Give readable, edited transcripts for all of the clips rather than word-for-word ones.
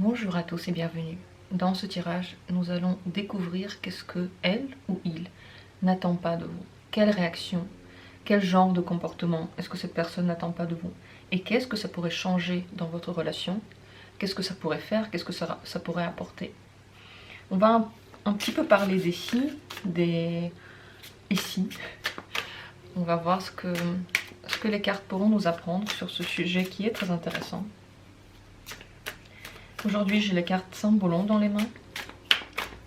Bonjour à tous et bienvenue. Dans ce tirage, nous allons découvrir qu'est-ce que elle ou il n'attend pas de vous. Quelle réaction, quel genre de comportement est-ce que cette personne n'attend pas de vous? Et qu'est-ce que ça pourrait changer dans votre relation? Qu'est-ce que ça pourrait faire? Qu'est-ce que ça pourrait apporter? On va un petit peu parler des si, des et si. On va voir ce que les cartes pourront nous apprendre sur ce sujet qui est très intéressant. Aujourd'hui, j'ai les cartes Symbolon dans les mains.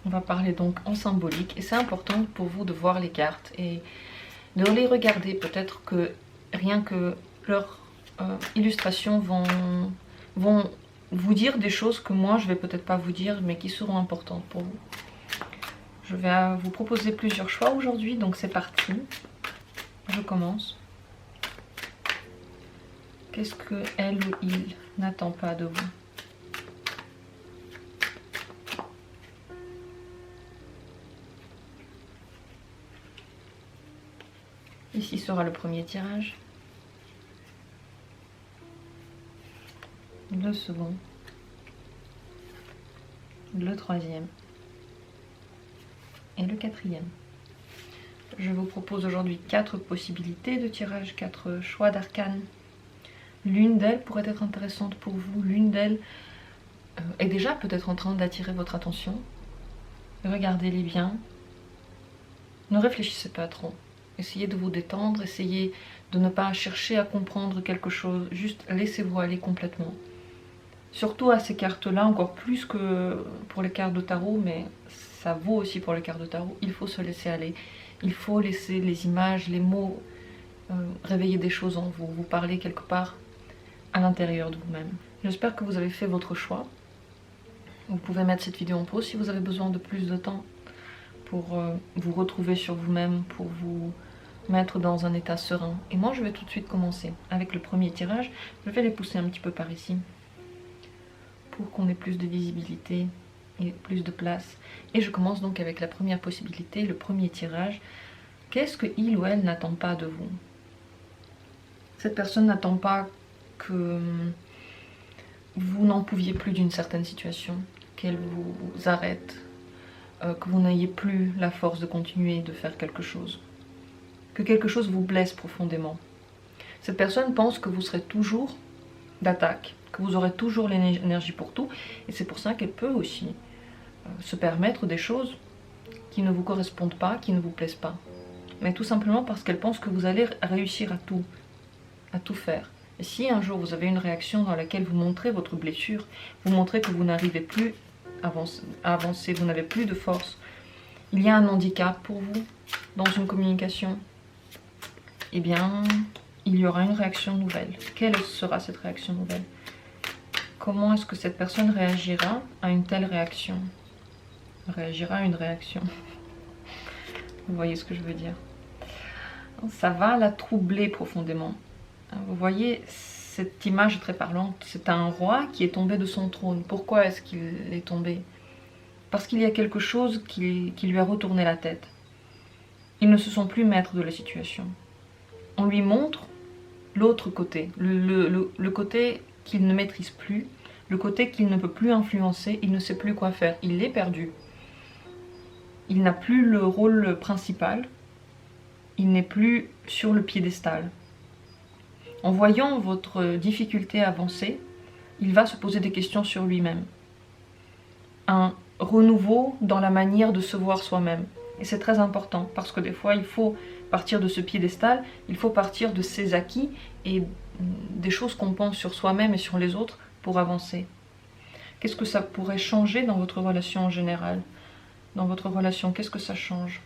On va parler donc en symbolique. Et c'est important pour vous de voir les cartes et de les regarder. Peut-être que rien que leurs illustrations vont vous dire des choses que moi, je ne vais peut-être pas vous dire, mais qui seront importantes pour vous. Je vais vous proposer plusieurs choix aujourd'hui, donc c'est parti. Je commence. Qu'est-ce que elle ou il n'attend pas de vous? Ici sera le premier tirage, le second, le troisième et le quatrième. Je vous propose aujourd'hui 4 possibilités de tirage, 4 choix d'arcanes. L'une d'elles pourrait être intéressante pour vous, l'une d'elles est déjà peut-être en train d'attirer votre attention. Regardez-les bien, ne réfléchissez pas trop. Essayez de vous détendre, essayez de ne pas chercher à comprendre quelque chose, juste laissez-vous aller complètement. Surtout à ces cartes-là, encore plus que pour les cartes de tarot, mais ça vaut aussi pour les cartes de tarot, il faut se laisser aller. Il faut laisser les images, les mots réveiller des choses en vous, vous parler quelque part à l'intérieur de vous-même. J'espère que vous avez fait votre choix. Vous pouvez mettre cette vidéo en pause si vous avez besoin de plus de temps pour vous retrouver sur vous-même, pour vous mettre dans un état serein. Et moi je vais tout de suite commencer avec le premier tirage. Je vais les pousser un petit peu par ici pour qu'on ait plus de visibilité et plus de place. Et je commence donc avec la première possibilité, le premier tirage. Qu'est-ce que il ou elle n'attend pas de vous? Cette personne n'attend pas que vous n'en pouviez plus d'une certaine situation, qu'elle vous arrête, que vous n'ayez plus la force de continuer de faire quelque chose, que quelque chose vous blesse profondément. Cette personne pense que vous serez toujours d'attaque, que vous aurez toujours l'énergie pour tout, et c'est pour ça qu'elle peut aussi se permettre des choses qui ne vous correspondent pas, qui ne vous plaisent pas. Mais tout simplement parce qu'elle pense que vous allez réussir à tout faire. Et si un jour vous avez une réaction dans laquelle vous montrez votre blessure, vous montrez que vous n'arrivez plus à avancer, vous n'avez plus de force, il y a un handicap pour vous dans une communication, eh bien, il y aura une réaction nouvelle. Quelle sera cette réaction nouvelle? Comment est-ce que cette personne réagira à une telle réaction? Réagira à une réaction. Vous voyez ce que je veux dire? Ça va la troubler profondément. Vous voyez, cette image est très parlante. C'est un roi qui est tombé de son trône. Pourquoi est-ce qu'il est tombé? Parce qu'il y a quelque chose qui lui a retourné la tête. Ils ne se sont plus maîtres de la situation. On lui montre l'autre côté, le côté qu'il ne maîtrise plus, le côté qu'il ne peut plus influencer, il ne sait plus quoi faire, il est perdu. Il n'a plus le rôle principal, il n'est plus sur le piédestal. En voyant votre difficulté avancer, il va se poser des questions sur lui-même. Un renouveau dans la manière de se voir soi-même. Et c'est très important, parce que des fois, il faut partir de ce piédestal, il faut partir de ses acquis et des choses qu'on pense sur soi-même et sur les autres pour avancer. Qu'est-ce que ça pourrait changer dans votre relation en général? Dans votre relation, qu'est-ce que ça change?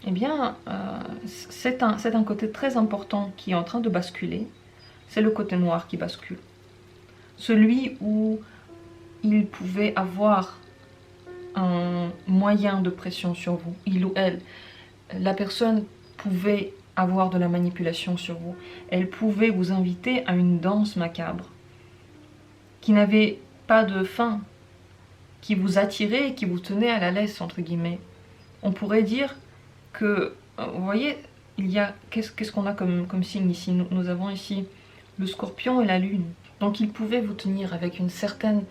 Eh bien, c'est un côté très important qui est en train de basculer. C'est le côté noir qui bascule. Celui où il pouvait avoir un moyen de pression sur vous, il ou elle. La personne pouvait avoir de la manipulation sur vous. Elle pouvait vous inviter à une danse macabre qui n'avait pas de fin, qui vous attirait et qui vous tenait à la laisse, entre guillemets. On pourrait dire que, vous voyez, il y a, qu'est-ce qu'on a comme signe ici? Nous avons ici le scorpion et la lune. Donc il pouvait vous tenir avec une certaine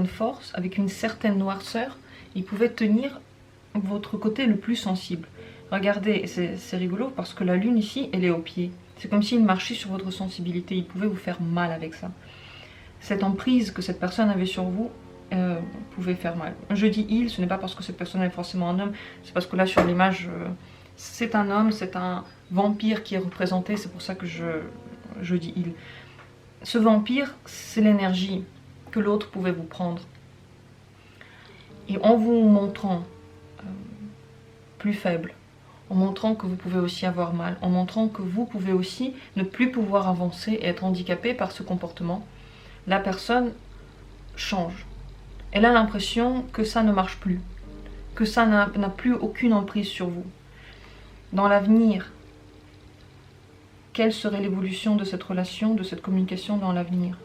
force, avec une certaine noirceur. Il pouvait tenir votre côté le plus sensible. Regardez, c'est rigolo parce que la lune ici, elle est au pied. C'est comme s'il marchait sur votre sensibilité. Il pouvait vous faire mal avec ça. Cette emprise que cette personne avait sur vous pouvait faire mal. Je dis il, ce n'est pas parce que cette personne est forcément un homme, c'est parce que là sur l'image, c'est un homme, c'est un vampire qui est représenté, c'est pour ça que je dis il. Ce vampire, c'est l'énergie que l'autre pouvait vous prendre. Et en vous montrant plus faible, en montrant que vous pouvez aussi avoir mal, en montrant que vous pouvez aussi ne plus pouvoir avancer et être handicapé par ce comportement, la personne change. Elle a l'impression que ça ne marche plus, que ça n'a plus aucune emprise sur vous. Dans l'avenir, quelle serait l'évolution de cette relation, de cette communication dans l'avenir?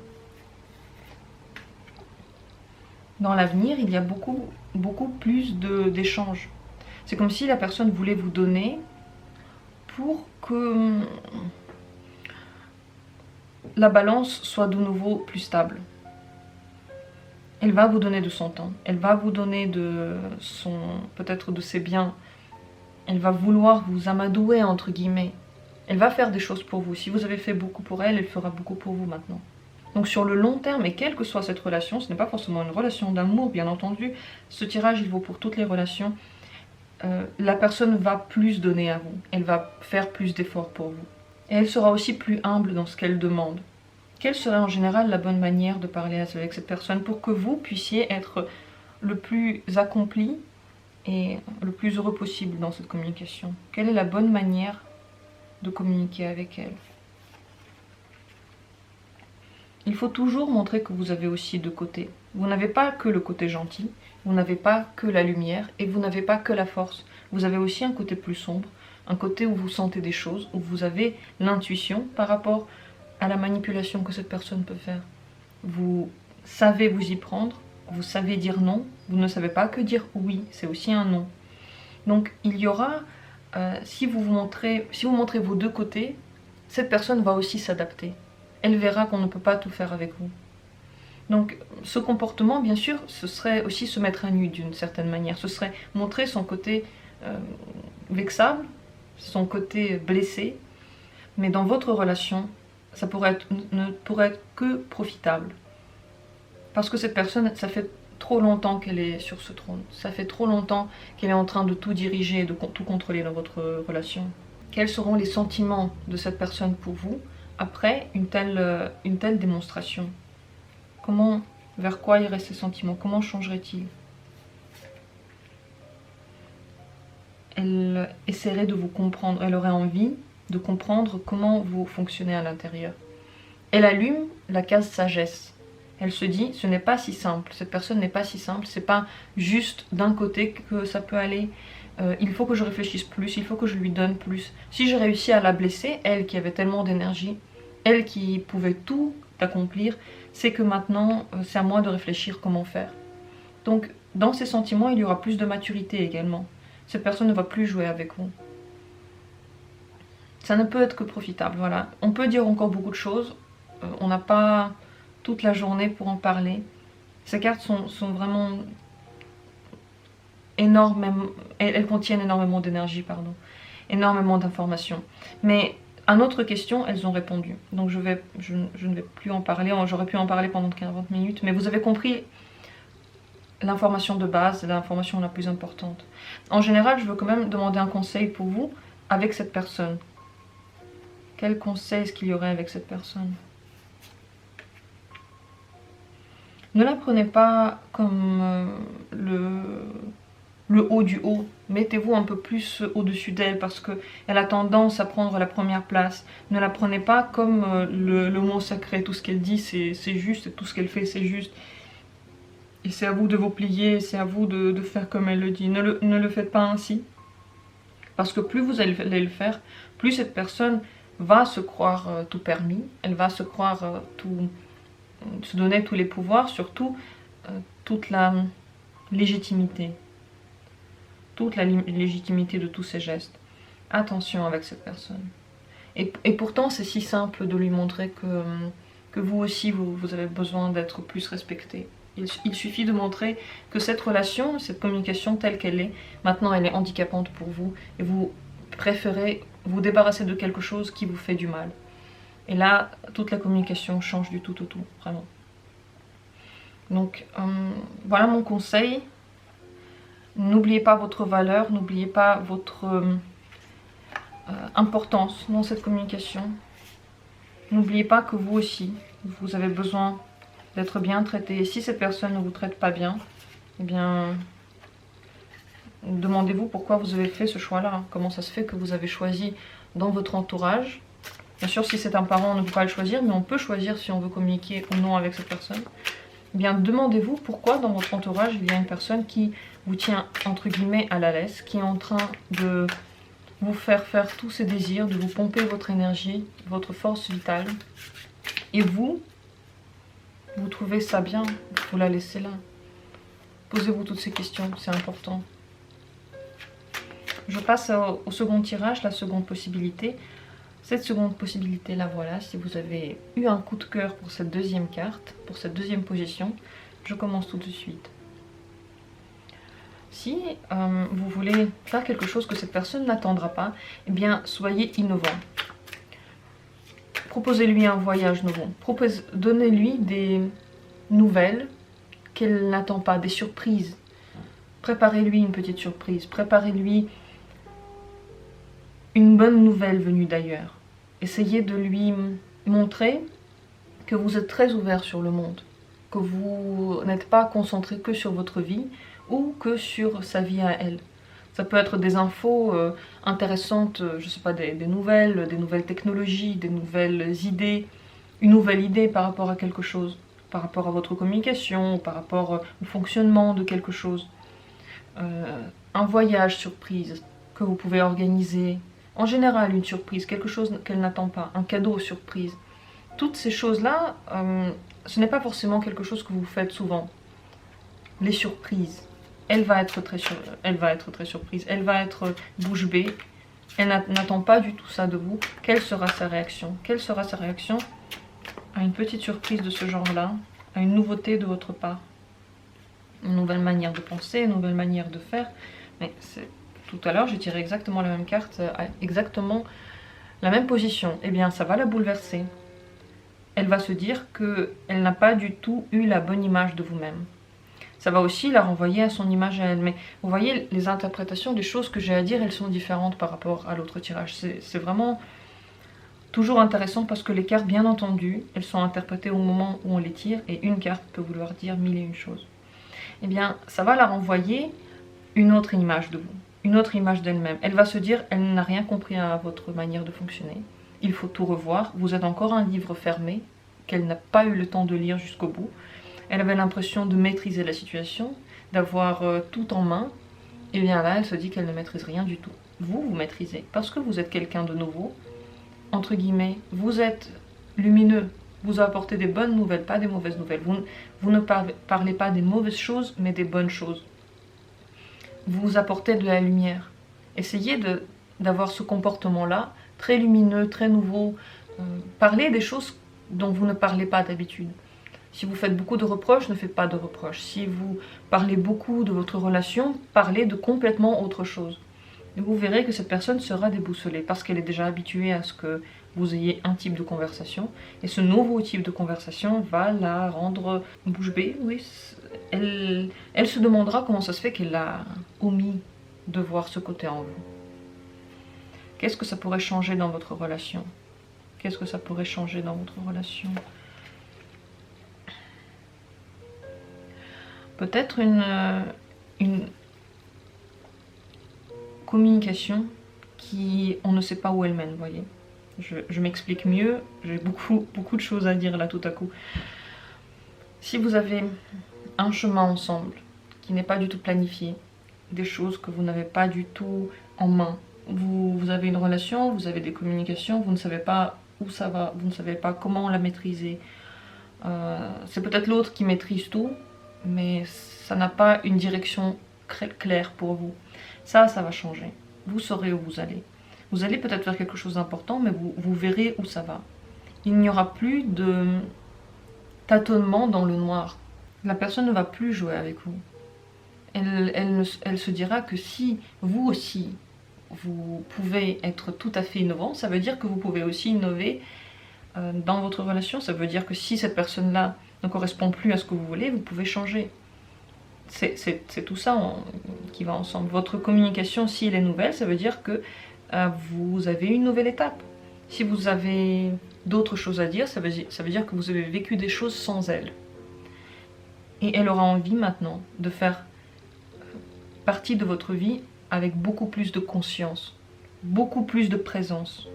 Dans l'avenir, il y a beaucoup plus d'échanges. C'est comme si la personne voulait vous donner pour que la balance soit de nouveau plus stable. Elle va vous donner de son temps, elle va vous donner peut-être de ses biens, elle va vouloir vous amadouer entre guillemets, elle va faire des choses pour vous. Si vous avez fait beaucoup pour elle, elle fera beaucoup pour vous maintenant. Donc sur le long terme, et quelle que soit cette relation, ce n'est pas forcément une relation d'amour bien entendu, ce tirage il vaut pour toutes les relations, la personne va plus donner à vous, elle va faire plus d'efforts pour vous. Et elle sera aussi plus humble dans ce qu'elle demande. Quelle serait en général la bonne manière de parler avec cette personne pour que vous puissiez être le plus accompli et le plus heureux possible dans cette communication? Quelle est la bonne manière de communiquer avec elle? Il faut toujours montrer que vous avez aussi deux côtés. Vous n'avez pas que le côté gentil, vous n'avez pas que la lumière et vous n'avez pas que la force. Vous avez aussi un côté plus sombre, un côté où vous sentez des choses, où vous avez l'intuition par rapport à la manipulation que cette personne peut faire. Vous savez vous y prendre, vous savez dire non, vous ne savez pas que dire oui, c'est aussi un non. Donc il y aura, si vous montrez vos deux côtés, cette personne va aussi s'adapter. Elle verra qu'on ne peut pas tout faire avec vous. Donc ce comportement, bien sûr, ce serait aussi se mettre à nu d'une certaine manière. Ce serait montrer son côté vexable, son côté blessé. Mais dans votre relation, ça ne pourrait être que profitable. Parce que cette personne, ça fait trop longtemps qu'elle est sur ce trône. Ça fait trop longtemps qu'elle est en train de tout diriger et de tout contrôler dans votre relation. Quels seront les sentiments de cette personne pour vous après une telle démonstration? Vers quoi iraient ces sentiments? Comment changeraient-ils? Elle essaierait de vous comprendre. Elle aurait envie de comprendre comment vous fonctionnez à l'intérieur. Elle allume la case sagesse. Elle se dit, ce n'est pas si simple, cette personne n'est pas si simple, c'est pas juste d'un côté que ça peut aller, il faut que je réfléchisse plus, il faut que je lui donne plus. Si j'ai réussi à la blesser, elle qui avait tellement d'énergie, elle qui pouvait tout accomplir, c'est que maintenant, c'est à moi de réfléchir comment faire. Donc, dans ces sentiments, il y aura plus de maturité également. Cette personne ne va plus jouer avec vous. Ça ne peut être que profitable, voilà. On peut dire encore beaucoup de choses, on n'a pas toute la journée pour en parler. Ces cartes sont vraiment énormes, elles contiennent énormément d'énergie, pardon, énormément d'informations. Mais à notre question, elles ont répondu. Donc je ne vais plus en parler, j'aurais pu en parler pendant 40 minutes, mais vous avez compris l'information de base, l'information la plus importante. En général, je veux quand même demander un conseil pour vous avec cette personne. Quel conseil est-ce qu'il y aurait avec cette personne? Ne la prenez pas comme le haut du haut. Mettez-vous un peu plus au-dessus d'elle parce qu'elle a tendance à prendre la première place. Ne la prenez pas comme le mot sacré. Tout ce qu'elle dit, c'est juste. Et tout ce qu'elle fait, c'est juste. Et c'est à vous de vous plier. C'est à vous de faire comme elle le dit. Ne le faites pas ainsi. Parce que plus vous allez le faire, plus cette personne va se croire tout permis. Elle va se croire se donner tous les pouvoirs, surtout toute la légitimité. Toute la légitimité de tous ces gestes. Attention avec cette personne. Et pourtant, c'est si simple de lui montrer que vous aussi, vous avez besoin d'être plus respecté. Il suffit de montrer que cette relation, cette communication telle qu'elle est, maintenant elle est handicapante pour vous et vous préférez vous débarrasser de quelque chose qui vous fait du mal. Et là, toute la communication change du tout au tout, vraiment. Donc, voilà mon conseil. N'oubliez pas votre valeur, n'oubliez pas votre importance dans cette communication. N'oubliez pas que vous aussi, vous avez besoin d'être bien traité. Et si cette personne ne vous traite pas bien, eh bien, demandez-vous pourquoi vous avez fait ce choix-là. Comment ça se fait que vous avez choisi dans votre entourage. Bien sûr, si c'est un parent, on ne peut pas le choisir, mais on peut choisir si on veut communiquer ou non avec cette personne. Eh bien, demandez-vous pourquoi dans votre entourage, il y a une personne qui vous tient, entre guillemets, à la laisse, qui est en train de vous faire tous ces désirs, de vous pomper votre énergie, votre force vitale. Et vous trouvez ça bien, vous la laissez là. Posez-vous toutes ces questions, c'est important. Je passe au second tirage, la seconde possibilité. Cette seconde possibilité, la voilà. Si vous avez eu un coup de cœur pour cette deuxième carte, pour cette deuxième position, je commence tout de suite. Si vous voulez faire quelque chose que cette personne n'attendra pas, eh bien, soyez innovant. Proposez-lui un voyage nouveau. Donnez-lui des nouvelles qu'elle n'attend pas, des surprises. Préparez-lui une petite surprise. Préparez-lui une bonne nouvelle venue d'ailleurs. Essayez de lui montrer que vous êtes très ouvert sur le monde, que vous n'êtes pas concentré que sur votre vie ou que sur sa vie à elle. Ça peut être des infos intéressantes, je sais pas, des nouvelles technologies, des nouvelles idées, une nouvelle idée par rapport à quelque chose, par rapport à votre communication, par rapport au fonctionnement de quelque chose. Un voyage surprise que vous pouvez organiser. En général, une surprise, quelque chose qu'elle n'attend pas, un cadeau surprise. Toutes ces choses-là, ce n'est pas forcément quelque chose que vous faites souvent. Les surprises. Elle va être très surprise, elle va être bouche bée. Elle n'attend pas du tout ça de vous. Quelle sera sa réaction? Quelle sera sa réaction à une petite surprise de ce genre-là, à une nouveauté de votre part? Une nouvelle manière de penser, une nouvelle manière de faire. Mais tout à l'heure, j'ai tiré exactement la même carte, exactement la même position. Eh bien, ça va la bouleverser. Elle va se dire qu'elle n'a pas du tout eu la bonne image de vous-même. Ça va aussi la renvoyer à son image à elle. Mais vous voyez, les interprétations des choses que j'ai à dire, elles sont différentes par rapport à l'autre tirage. C'est vraiment toujours intéressant parce que les cartes, bien entendu, elles sont interprétées au moment où on les tire. Et une carte peut vouloir dire mille et une choses. Eh bien, ça va la renvoyer une autre image de vous. Une autre image d'elle-même. Elle va se dire, elle n'a rien compris à votre manière de fonctionner. Il faut tout revoir. Vous êtes encore un livre fermé qu'elle n'a pas eu le temps de lire jusqu'au bout. Elle avait l'impression de maîtriser la situation, d'avoir tout en main. Et bien là, elle se dit qu'elle ne maîtrise rien du tout. Vous maîtrisez. Parce que vous êtes quelqu'un de nouveau, entre guillemets, vous êtes lumineux. Vous apportez des bonnes nouvelles, pas des mauvaises nouvelles. Vous ne parlez pas des mauvaises choses, mais des bonnes choses. Vous apportez de la lumière. Essayez d'avoir ce comportement-là, très lumineux, très nouveau. Parlez des choses dont vous ne parlez pas d'habitude. Si vous faites beaucoup de reproches, ne faites pas de reproches. Si vous parlez beaucoup de votre relation, parlez de complètement autre chose. Et vous verrez que cette personne sera déboussolée parce qu'elle est déjà habituée à ce que vous ayez un type de conversation. Et ce nouveau type de conversation va la rendre bouche bée. Oui, elle se demandera comment ça se fait qu'elle a omis de voir ce côté en vous. Qu'est-ce que ça pourrait changer dans votre relation? Qu'est-ce que ça pourrait changer dans votre relation? Peut-être une communication qui, on ne sait pas où elle mène, vous voyez. Je m'explique mieux, j'ai beaucoup de choses à dire là tout à coup. Si vous avez un chemin ensemble qui n'est pas du tout planifié, des choses que vous n'avez pas du tout en main, vous avez une relation, vous avez des communications, vous ne savez pas où ça va, vous ne savez pas comment la maîtriser. C'est peut-être l'autre qui maîtrise tout, mais ça n'a pas une direction claire pour vous. Ça va changer. Vous saurez où vous allez. Vous allez peut-être faire quelque chose d'important, mais vous verrez où ça va. Il n'y aura plus de tâtonnement dans le noir. La personne ne va plus jouer avec vous. Elle se dira que si vous aussi, vous pouvez être tout à fait innovant, ça veut dire que vous pouvez aussi innover dans votre relation. Ça veut dire que si cette personne-là ne correspond plus à ce que vous voulez, vous pouvez changer. C'est tout ça qui va ensemble. Votre communication, si elle est nouvelle, ça veut dire que vous avez une nouvelle étape. Si vous avez d'autres choses à dire, ça veut dire que vous avez vécu des choses sans elle. Et elle aura envie maintenant de faire partie de votre vie avec beaucoup plus de conscience, beaucoup plus de présence.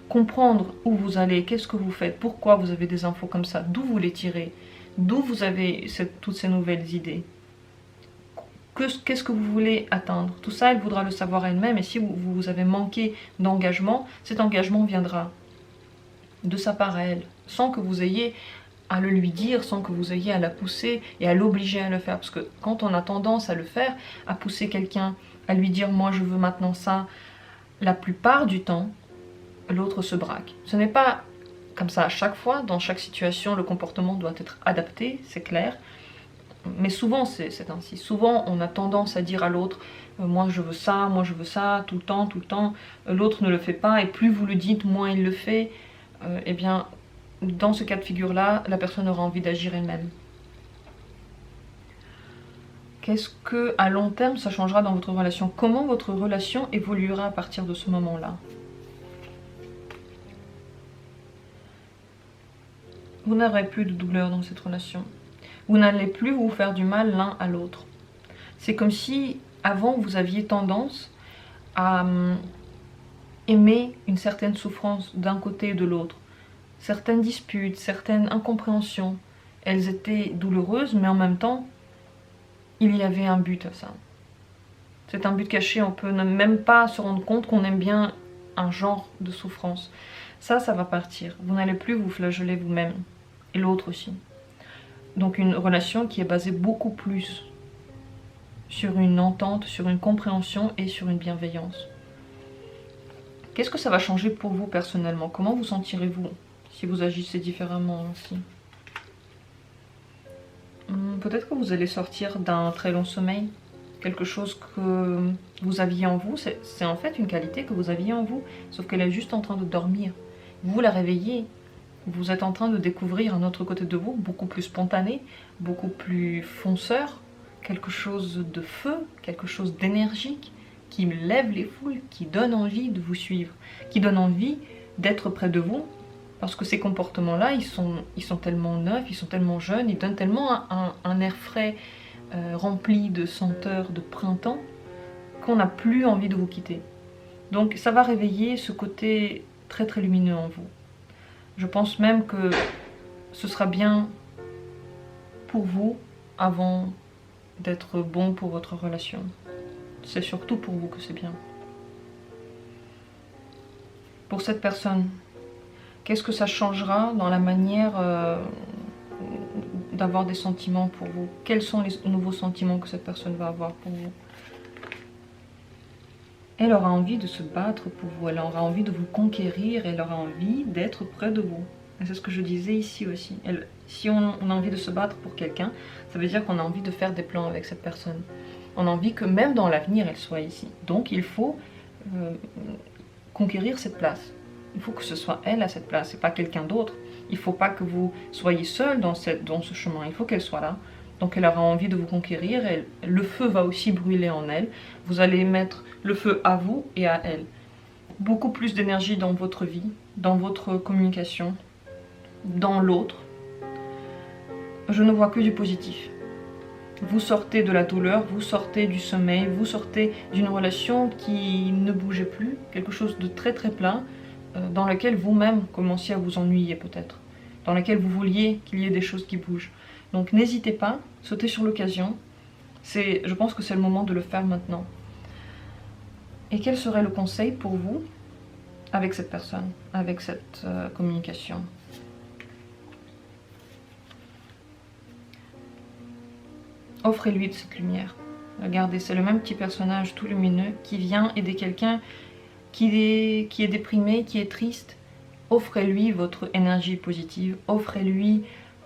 Comprendre où vous allez, qu'est-ce que vous faites, pourquoi vous avez des infos comme ça, d'où vous les tirez, d'où vous avez toutes ces nouvelles idées. Qu'est-ce que vous voulez atteindre? Tout ça, elle voudra le savoir elle-même. Et si vous avez manqué d'engagement, cet engagement viendra de sa part à elle, sans que vous ayez à le lui dire, sans que vous ayez à la pousser et à l'obliger à le faire. Parce que quand on a tendance à le faire, à pousser quelqu'un, à lui dire « moi je veux maintenant ça », la plupart du temps, l'autre se braque. Ce n'est pas comme ça à chaque fois, dans chaque situation, le comportement doit être adapté, c'est clair. Mais souvent c'est ainsi. Souvent on a tendance à dire à l'autre moi je veux ça, tout le temps. L'autre ne le fait pas et plus vous le dites, moins il le fait. Eh bien, dans ce cas de figure-là, la personne aura envie d'agir elle-même. Qu'est-ce que à long terme ça changera dans votre relation? Comment votre relation évoluera à partir de ce moment-là? Vous n'aurez plus de douleur dans cette relation. Vous n'allez plus vous faire du mal l'un à l'autre. C'est comme si, avant, vous aviez tendance à aimer une certaine souffrance d'un côté et de l'autre. Certaines disputes, certaines incompréhensions, elles étaient douloureuses, mais en même temps, il y avait un but à ça. C'est un but caché, on peut même pas se rendre compte qu'on aime bien un genre de souffrance. Ça va partir. Vous n'allez plus vous flageller vous-même, et l'autre aussi. Donc une relation qui est basée beaucoup plus sur une entente, sur une compréhension et sur une bienveillance. Qu'est-ce que ça va changer pour vous personnellement? Comment vous sentirez-vous si vous agissez différemment ainsi? Peut-être que vous allez sortir d'un très long sommeil. Quelque chose que vous aviez en vous, c'est en fait une qualité que vous aviez en vous, sauf qu'elle est juste en train de dormir. Vous la réveillez. Vous êtes en train de découvrir un autre côté de vous, beaucoup plus spontané, beaucoup plus fonceur, quelque chose de feu, quelque chose d'énergique, qui lève les foules, qui donne envie de vous suivre, qui donne envie d'être près de vous, parce que ces comportements-là, ils sont tellement neufs, ils sont tellement jeunes, ils donnent tellement un air frais, rempli de senteurs de printemps, qu'on n'a plus envie de vous quitter. Donc ça va réveiller ce côté très très lumineux en vous. Je pense même que ce sera bien pour vous avant d'être bon pour votre relation. C'est surtout pour vous que c'est bien. Pour cette personne, qu'est-ce que ça changera dans la manière d'avoir des sentiments pour vous? Quels sont les nouveaux sentiments que cette personne va avoir pour vous? Elle aura envie de se battre pour vous, elle aura envie de vous conquérir, elle aura envie d'être près de vous. Et c'est ce que je disais ici aussi. Si on a envie de se battre pour quelqu'un, ça veut dire qu'on a envie de faire des plans avec cette personne. On a envie que même dans l'avenir, elle soit ici. Donc il faut conquérir cette place. Il faut que ce soit elle à cette place et pas quelqu'un d'autre. Il ne faut pas que vous soyez seul dans ce chemin, il faut qu'elle soit là. Donc elle aura envie de vous conquérir, le feu va aussi brûler en elle. Vous allez mettre le feu à vous et à elle. Beaucoup plus d'énergie dans votre vie, dans votre communication, dans l'autre. Je ne vois que du positif. Vous sortez de la douleur, vous sortez du sommeil, vous sortez d'une relation qui ne bougeait plus, quelque chose de très très plat, dans lequel vous-même commenciez à vous ennuyer peut-être, dans lequel vous vouliez qu'il y ait des choses qui bougent. Donc n'hésitez pas, sautez sur l'occasion. Je pense que c'est le moment de le faire maintenant. Et quel serait le conseil pour vous avec cette personne, avec cette communication? Offrez-lui de cette lumière. Regardez, c'est le même petit personnage tout lumineux qui vient aider quelqu'un qui est déprimé, qui est triste, offrez-lui votre énergie positive, offrez-lui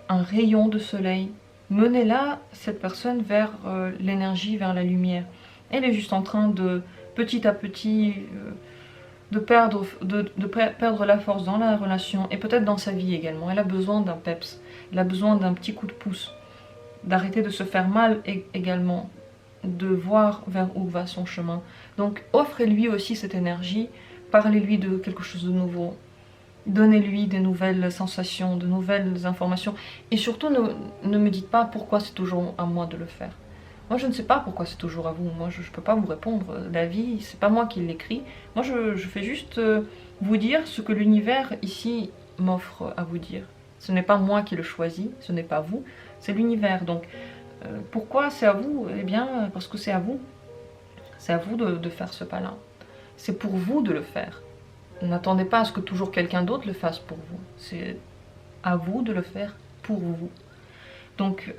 un rayon de soleil. Menez-la, cette personne, vers l'énergie, vers la lumière. Elle est juste en train de, petit à petit, de perdre la force dans la relation et peut-être dans sa vie également. Elle a besoin d'un peps, elle a besoin d'un petit coup de pouce, d'arrêter de se faire mal également, de voir vers où va son chemin. Donc offrez-lui aussi cette énergie, parlez-lui de quelque chose de nouveau, donnez-lui des nouvelles sensations, de nouvelles informations. Et surtout, ne me dites pas pourquoi c'est toujours à moi de le faire. Moi, je ne sais pas pourquoi c'est toujours à vous. Moi, je ne peux pas vous répondre. La vie, c'est pas moi qui l'écris. Moi, je fais juste vous dire ce que l'univers ici m'offre à vous dire. Ce n'est pas moi qui le choisis, ce n'est pas vous, c'est l'univers. Donc, pourquoi c'est à vous? Eh bien, parce que c'est à vous. C'est à vous de faire ce pas-là. C'est pour vous de le faire. N'attendez pas à ce que toujours quelqu'un d'autre le fasse pour vous. C'est à vous de le faire pour vous. Donc,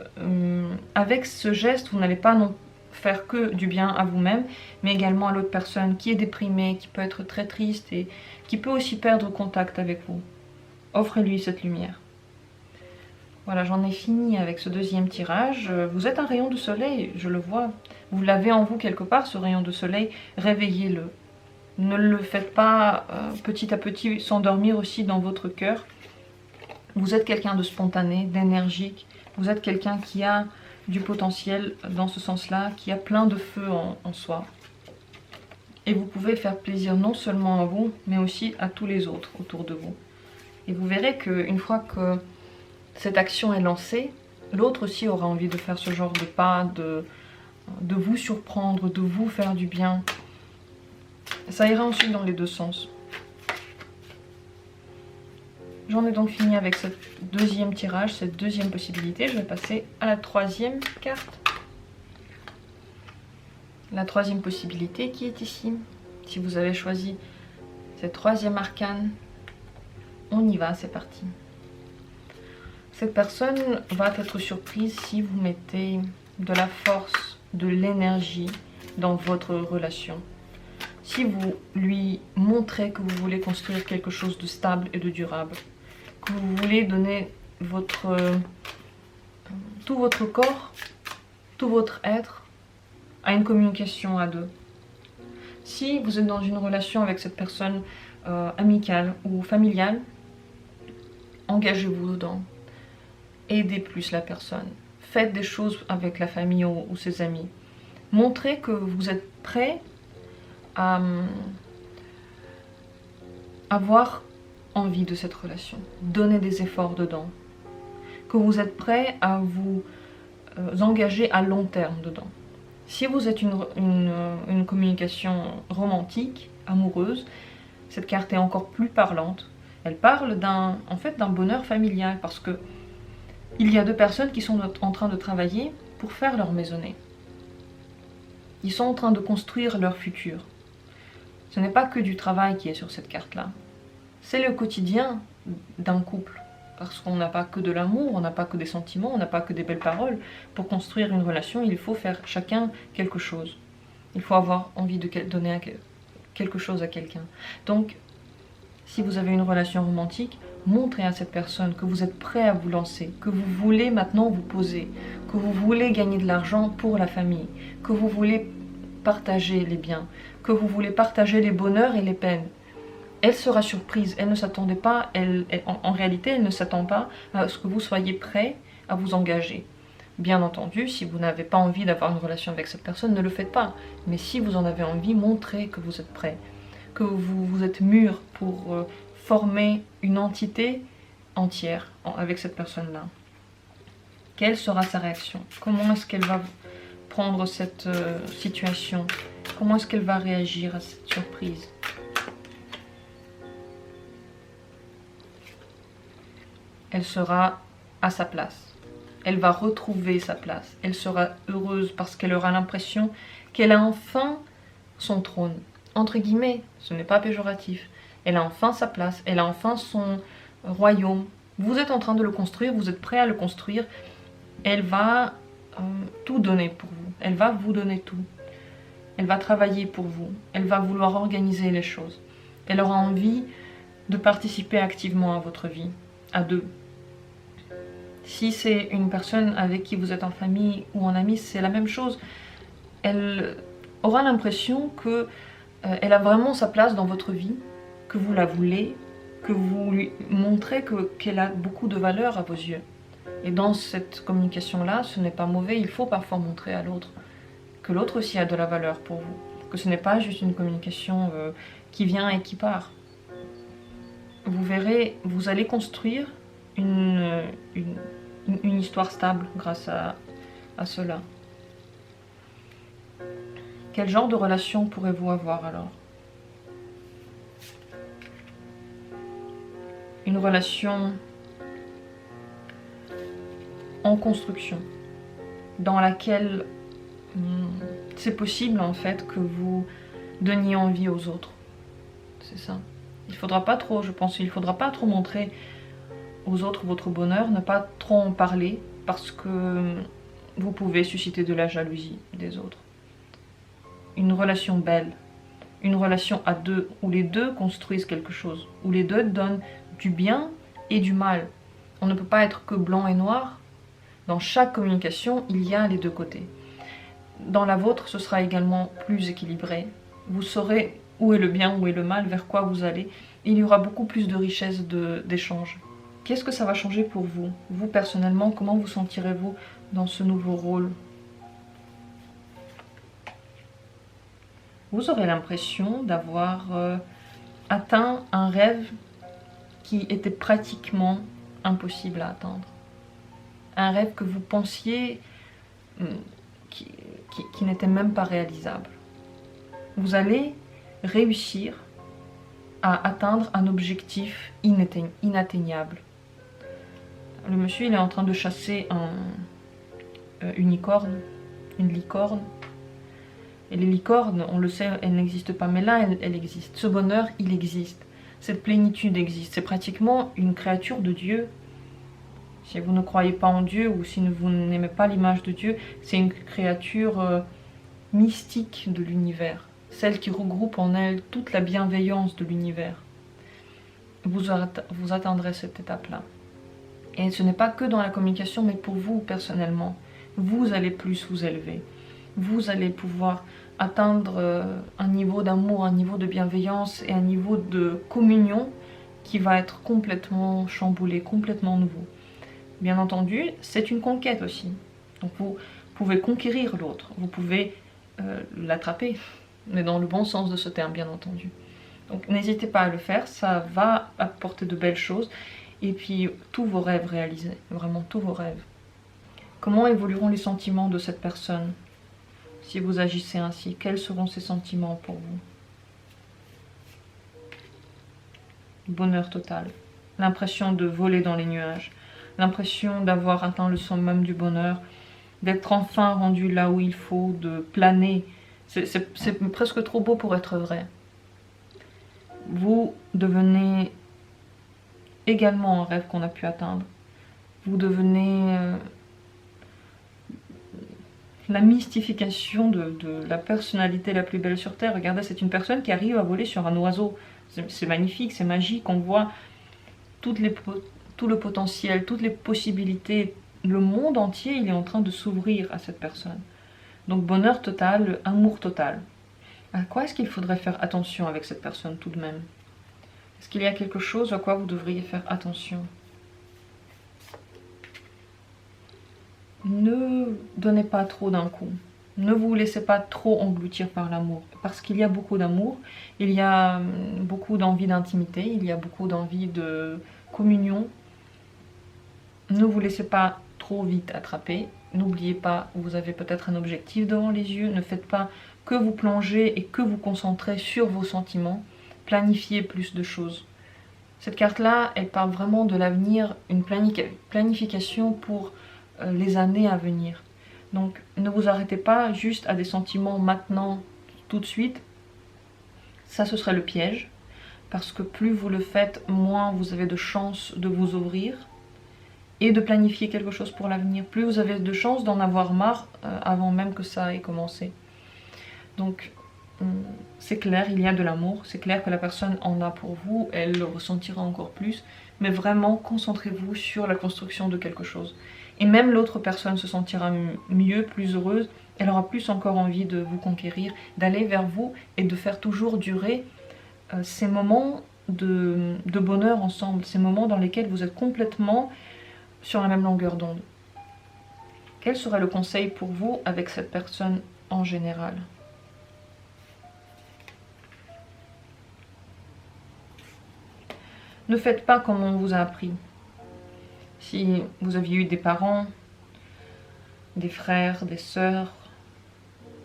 avec ce geste, vous n'allez pas non faire que du bien à vous-même, mais également à l'autre personne qui est déprimée, qui peut être très triste et qui peut aussi perdre contact avec vous. Offrez-lui cette lumière. Voilà, j'en ai fini avec ce deuxième tirage. Vous êtes un rayon de soleil, je le vois. Vous l'avez en vous quelque part, ce rayon de soleil. Réveillez-le. Ne le faites pas petit à petit s'endormir aussi dans votre cœur. Vous êtes quelqu'un de spontané, d'énergique. Vous êtes quelqu'un qui a du potentiel dans ce sens-là, qui a plein de feu en soi. Et vous pouvez faire plaisir non seulement à vous, mais aussi à tous les autres autour de vous. Et vous verrez qu'une fois que cette action est lancée, l'autre aussi aura envie de faire ce genre de pas, de vous surprendre, de vous faire du bien. Ça ira ensuite dans les deux sens. J'en ai donc fini avec ce deuxième tirage, cette deuxième possibilité. Je vais passer à la troisième carte. La troisième possibilité qui est ici. Si vous avez choisi cette troisième arcane, on y va, c'est parti. Cette personne va être surprise si vous mettez de la force, de l'énergie dans votre relation. Si vous lui montrez que vous voulez construire quelque chose de stable et de durable, que vous voulez donner tout votre corps, tout votre être à une communication à deux. Si vous êtes dans une relation avec cette personne amicale ou familiale, engagez-vous dedans. Aidez plus la personne. Faites des choses avec la famille ou ses amis. Montrez que vous êtes prêt à avoir envie de cette relation. Donnez des efforts dedans. Que vous êtes prêt à vous engager à long terme dedans. Si vous êtes une communication romantique, amoureuse, cette carte est encore plus parlante. Elle parle d'un bonheur familial parce que il y a deux personnes qui sont en train de travailler pour faire leur maisonnée. Ils sont en train de construire leur futur. Ce n'est pas que du travail qui est sur cette carte-là. C'est le quotidien d'un couple. Parce qu'on n'a pas que de l'amour, on n'a pas que des sentiments, on n'a pas que des belles paroles. Pour construire une relation, il faut faire chacun quelque chose. Il faut avoir envie de donner quelque chose à quelqu'un. Donc, si vous avez une relation romantique, montrez à cette personne que vous êtes prêt à vous lancer, que vous voulez maintenant vous poser, que vous voulez gagner de l'argent pour la famille, que vous voulez partager les biens, que vous voulez partager les bonheurs et les peines. Elle sera surprise, elle ne s'attendait pas, en réalité elle ne s'attend pas à ce que vous soyez prêt à vous engager. Bien entendu, si vous n'avez pas envie d'avoir une relation avec cette personne, ne le faites pas. Mais si vous en avez envie, montrez que vous êtes prêt, que vous êtes mûr pour former une entité entière avec cette personne-là. Quelle sera sa réaction? Comment est-ce qu'elle va prendre cette situation? Comment est-ce qu'elle va réagir à cette surprise? Elle sera à sa place. Elle va retrouver sa place. Elle sera heureuse parce qu'elle aura l'impression qu'elle a enfin son trône. Entre guillemets, ce n'est pas péjoratif. Elle a enfin sa place, elle a enfin son royaume. Vous êtes en train de le construire, vous êtes prêt à le construire. Elle va tout donner pour vous. Elle va vous donner tout. Elle va travailler pour vous. Elle va vouloir organiser les choses. Elle aura envie de participer activement à votre vie, à deux. Si c'est une personne avec qui vous êtes en famille ou en ami, c'est la même chose. Elle aura l'impression que elle a vraiment sa place dans votre vie, que vous la voulez, que vous lui montrez qu'elle a beaucoup de valeur à vos yeux. Et dans cette communication-là, ce n'est pas mauvais, il faut parfois montrer à l'autre que l'autre aussi a de la valeur pour vous, que ce n'est pas juste une communication qui vient et qui part. Vous verrez, vous allez construire une histoire stable grâce à cela. Quel genre de relation pourrez-vous avoir alors? Une relation en construction, dans laquelle c'est possible en fait que vous donniez envie aux autres. C'est ça. Il faudra pas trop, je pense, il faudra pas trop montrer aux autres votre bonheur, ne pas trop en parler, parce que vous pouvez susciter de la jalousie des autres. Une relation belle, une relation à deux, où les deux construisent quelque chose, où les deux donnent du bien et du mal. On ne peut pas être que blanc et noir. Dans chaque communication, il y a les deux côtés. Dans la vôtre, ce sera également plus équilibré. Vous saurez où est le bien, où est le mal, vers quoi vous allez. Il y aura beaucoup plus de richesse d'échanges. Qu'est-ce que ça va changer pour vous? Vous, personnellement, comment vous sentirez-vous dans ce nouveau rôle? Vous aurez l'impression d'avoir atteint un rêve qui était pratiquement impossible à atteindre. Un rêve que vous pensiez qui n'était même pas réalisable. Vous allez réussir à atteindre un objectif inatteignable. Le monsieur, il est en train de chasser une licorne. Et les licornes, on le sait, elles n'existent pas, mais là, elle existe. Ce bonheur, il existe. Cette plénitude existe. C'est pratiquement une créature de Dieu. Si vous ne croyez pas en Dieu ou si vous n'aimez pas l'image de Dieu, c'est une créature mystique de l'univers. Celle qui regroupe en elle toute la bienveillance de l'univers. Vous atteindrez cette étape-là. Et ce n'est pas que dans la communication, mais pour vous personnellement. Vous allez plus vous élever. Vous allez pouvoir atteindre un niveau d'amour, un niveau de bienveillance et un niveau de communion qui va être complètement chamboulé, complètement nouveau. Bien entendu, c'est une conquête aussi. Donc vous pouvez conquérir l'autre, vous pouvez l'attraper, mais dans le bon sens de ce terme, bien entendu. Donc n'hésitez pas à le faire, ça va apporter de belles choses. Et puis tous vos rêves réalisés, vraiment tous vos rêves. Comment évolueront les sentiments de cette personne si vous agissez ainsi? Quels seront ses sentiments pour vous? Bonheur total, l'impression de voler dans les nuages, l'impression d'avoir atteint le summum du bonheur, d'être enfin rendu là où il faut, de planer. C'est presque trop beau pour être vrai. Vous devenez également un rêve qu'on a pu atteindre. Vous devenez la mystification de la personnalité la plus belle sur Terre. Regardez, c'est une personne qui arrive à voler sur un oiseau. C'est magnifique, c'est magique. On voit tout le potentiel, toutes les possibilités. Le monde entier, il est en train de s'ouvrir à cette personne. Donc bonheur total, amour total. À quoi est-ce qu'il faudrait faire attention avec cette personne tout de même? Est-ce qu'il y a quelque chose à quoi vous devriez faire attention? Ne donnez pas trop d'un coup. Ne vous laissez pas trop engloutir par l'amour. Parce qu'il y a beaucoup d'amour, il y a beaucoup d'envie d'intimité, il y a beaucoup d'envie de communion. Ne vous laissez pas trop vite attraper. N'oubliez pas, vous avez peut-être un objectif devant les yeux. Ne faites pas que vous plongez et que vous concentrez sur vos sentiments. Planifiez plus de choses. Cette carte-là, elle parle vraiment de l'avenir, une planification pour les années à venir. Donc ne vous arrêtez pas juste à des sentiments maintenant, tout de suite. Ça, ce serait le piège. Parce que plus vous le faites, moins vous avez de chances de vous ouvrir et de planifier quelque chose pour l'avenir. Plus vous avez de chances d'en avoir marre avant même que ça ait commencé. Donc c'est clair, il y a de l'amour, c'est clair que la personne en a pour vous, elle le ressentira encore plus, mais vraiment concentrez-vous sur la construction de quelque chose. Et même l'autre personne se sentira mieux, plus heureuse, elle aura plus encore envie de vous conquérir, d'aller vers vous et de faire toujours durer ces moments de bonheur ensemble, ces moments dans lesquels vous êtes complètement sur la même longueur d'onde. Quel serait le conseil pour vous avec cette personne en général ? Ne faites pas comme on vous a appris. Si vous aviez eu des parents, des frères, des sœurs,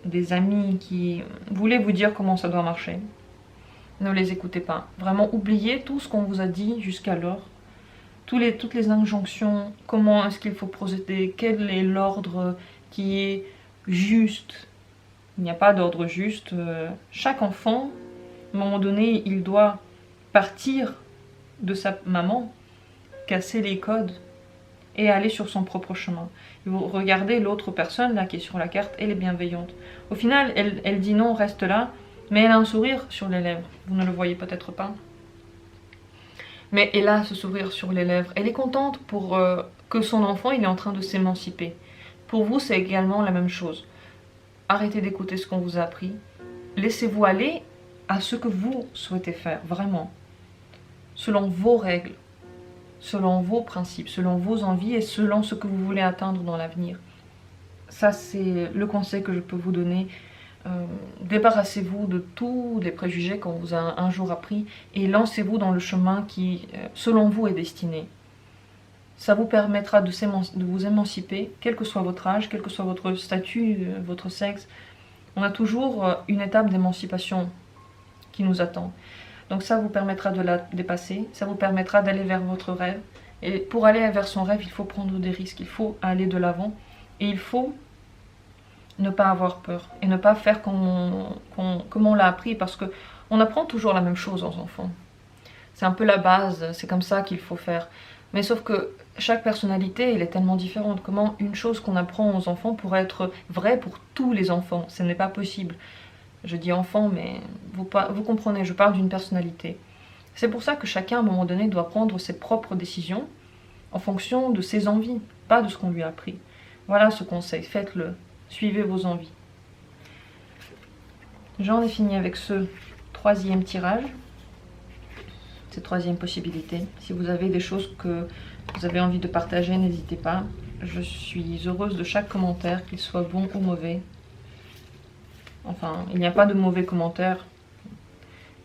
des amis qui voulaient vous dire comment ça doit marcher, ne les écoutez pas. Vraiment, oubliez tout ce qu'on vous a dit jusqu'alors. Toutes les injonctions, comment est-ce qu'il faut procéder, quel est l'ordre qui est juste. Il n'y a pas d'ordre juste. Chaque enfant, à un moment donné, il doit partir de sa maman, casser les codes et aller sur son propre chemin. Et vous regardez l'autre personne là qui est sur la carte, elle est bienveillante. Au final, elle dit non, reste là, mais elle a un sourire sur les lèvres. Vous ne le voyez peut-être pas. Mais elle a ce sourire sur les lèvres. Elle est contente pour que son enfant il est en train de s'émanciper. Pour vous, c'est également la même chose. Arrêtez d'écouter ce qu'on vous a appris. Laissez-vous aller à ce que vous souhaitez faire, vraiment. Selon vos règles, selon vos principes, selon vos envies et selon ce que vous voulez atteindre dans l'avenir. Ça, c'est le conseil que je peux vous donner. Débarrassez-vous de tous les préjugés qu'on vous a un jour appris et lancez-vous dans le chemin qui, selon vous, est destiné. Ça vous permettra de vous émanciper, quel que soit votre âge, quel que soit votre statut, votre sexe. On a toujours une étape d'émancipation qui nous attend. Donc ça vous permettra de la dépasser, ça vous permettra d'aller vers votre rêve. Et pour aller vers son rêve, il faut prendre des risques, il faut aller de l'avant. Et il faut ne pas avoir peur et ne pas faire comme on l'a appris, parce qu'on apprend toujours la même chose aux enfants. C'est un peu la base, c'est comme ça qu'il faut faire. Mais sauf que chaque personnalité, elle est tellement différente. Comment une chose qu'on apprend aux enfants pourrait être vraie pour tous les enfants? Ce n'est pas possible. Je dis enfant, mais vous comprenez, je parle d'une personnalité. C'est pour ça que chacun, à un moment donné, doit prendre ses propres décisions en fonction de ses envies, pas de ce qu'on lui a appris. Voilà ce conseil, faites-le, suivez vos envies. J'en ai fini avec ce troisième tirage, cette troisième possibilité. Si vous avez des choses que vous avez envie de partager, n'hésitez pas. Je suis heureuse de chaque commentaire, qu'il soit bon ou mauvais. Enfin, il n'y a pas de mauvais commentaires.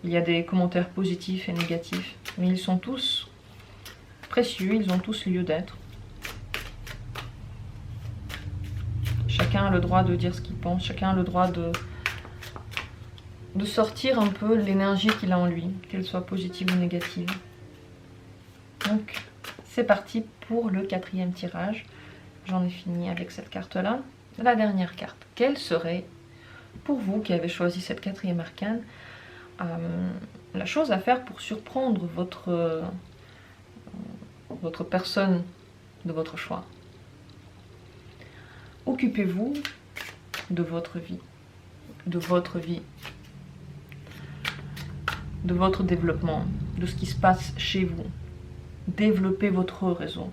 Il y a des commentaires positifs et négatifs. Mais ils sont tous précieux, ils ont tous lieu d'être. Chacun a le droit de dire ce qu'il pense. Chacun a le droit de sortir un peu l'énergie qu'il a en lui, qu'elle soit positive ou négative. Donc, c'est parti pour le quatrième tirage. J'en ai fini avec cette carte-là. La dernière carte. Quelle serait, pour vous qui avez choisi cette quatrième arcane, la chose à faire pour surprendre votre personne de votre choix? Occupez-vous de votre vie, de votre développement, de ce qui se passe chez vous. Développez votre réseau,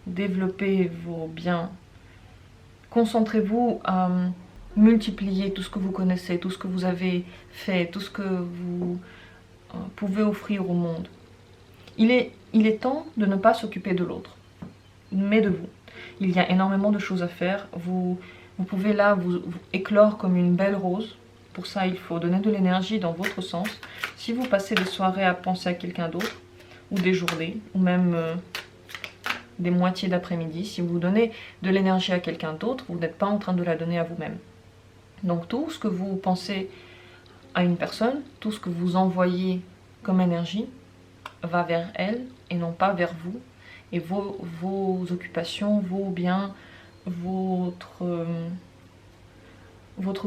développez vos biens. Concentrez-vous à multiplier tout ce que vous connaissez, tout ce que vous avez fait, tout ce que vous pouvez offrir au monde. Il est temps de ne pas s'occuper de l'autre, mais de vous. Il y a énormément de choses à faire. Vous pouvez là vous éclore comme une belle rose. Pour ça, il faut donner de l'énergie dans votre sens. Si vous passez des soirées à penser à quelqu'un d'autre, ou des journées, ou même des moitiés d'après-midi, si vous donnez de l'énergie à quelqu'un d'autre, vous n'êtes pas en train de la donner à vous-même. Donc tout ce que vous pensez à une personne, tout ce que vous envoyez comme énergie, va vers elle et non pas vers vous. Et vos occupations, vos biens, votre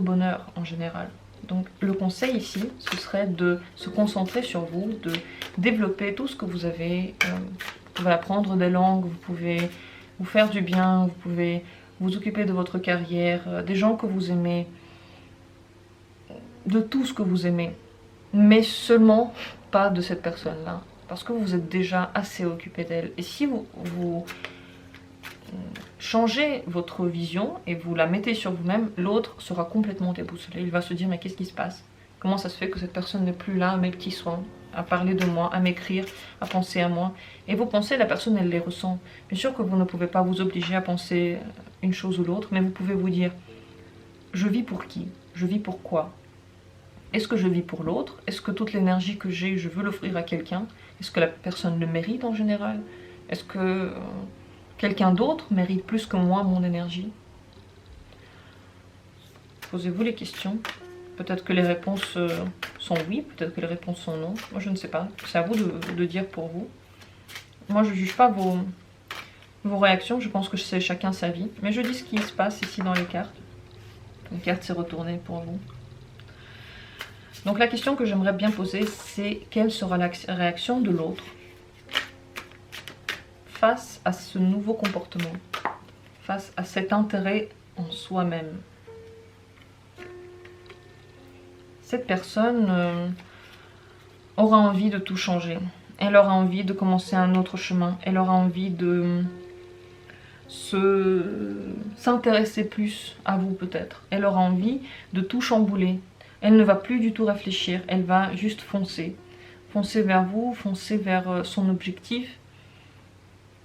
bonheur en général. Donc le conseil ici, ce serait de se concentrer sur vous, de développer tout ce que vous avez. Vous pouvez apprendre des langues, vous pouvez vous faire du bien, vous pouvez vous occuper de votre carrière, des gens que vous aimez. de tout ce que vous aimez, mais seulement pas de cette personne-là, parce que vous êtes déjà assez occupé d'elle. Et si vous changez votre vision et vous la mettez sur vous-même, l'autre sera complètement déboussolé. Il va se dire mais qu'est-ce qui se passe? Comment ça se fait que cette personne n'est plus là à mes petits soins, à parler de moi, à m'écrire, à penser à moi? Et vos pensées, la personne elle les ressent. Bien sûr que vous ne pouvez pas vous obliger à penser une chose ou l'autre, mais vous pouvez vous dire je vis pour qui? Je vis pour quoi? Est-ce que je vis pour l'autre? Est-ce que toute l'énergie que j'ai, je veux l'offrir à quelqu'un? Est-ce que la personne le mérite en général? Est-ce que quelqu'un d'autre mérite plus que moi mon énergie? Posez-vous les questions. Peut-être que les réponses sont oui, peut-être que les réponses sont non. Moi je ne sais pas. C'est à vous de dire pour vous. Moi je ne juge pas vos réactions. Je pense que c'est chacun sa vie. Mais je dis ce qui se passe ici dans les cartes. Une carte s'est retournée pour vous. Donc la question que j'aimerais bien poser, c'est quelle sera la réaction de l'autre face à ce nouveau comportement, face à cet intérêt en soi-même. Cette personne aura envie de tout changer. Elle aura envie de commencer un autre chemin. Elle aura envie de s'intéresser plus à vous peut-être. Elle aura envie de tout chambouler. Elle ne va plus du tout réfléchir, elle va juste foncer. Foncer vers vous, foncer vers son objectif.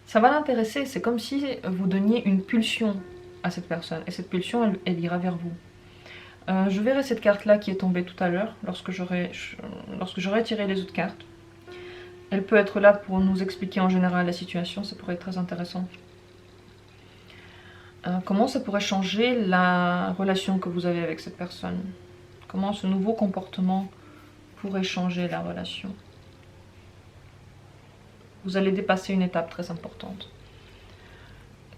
Ça va l'intéresser, c'est comme si vous donniez une pulsion à cette personne. Et cette pulsion, elle ira vers vous. Je verrai cette carte-là qui est tombée tout à l'heure, lorsque j'aurai tiré les autres cartes. Elle peut être là pour nous expliquer en général la situation, ça pourrait être très intéressant. Comment ça pourrait changer la relation que vous avez avec cette personne? Comment ce nouveau comportement pourrait changer la relation? Vous allez dépasser une étape très importante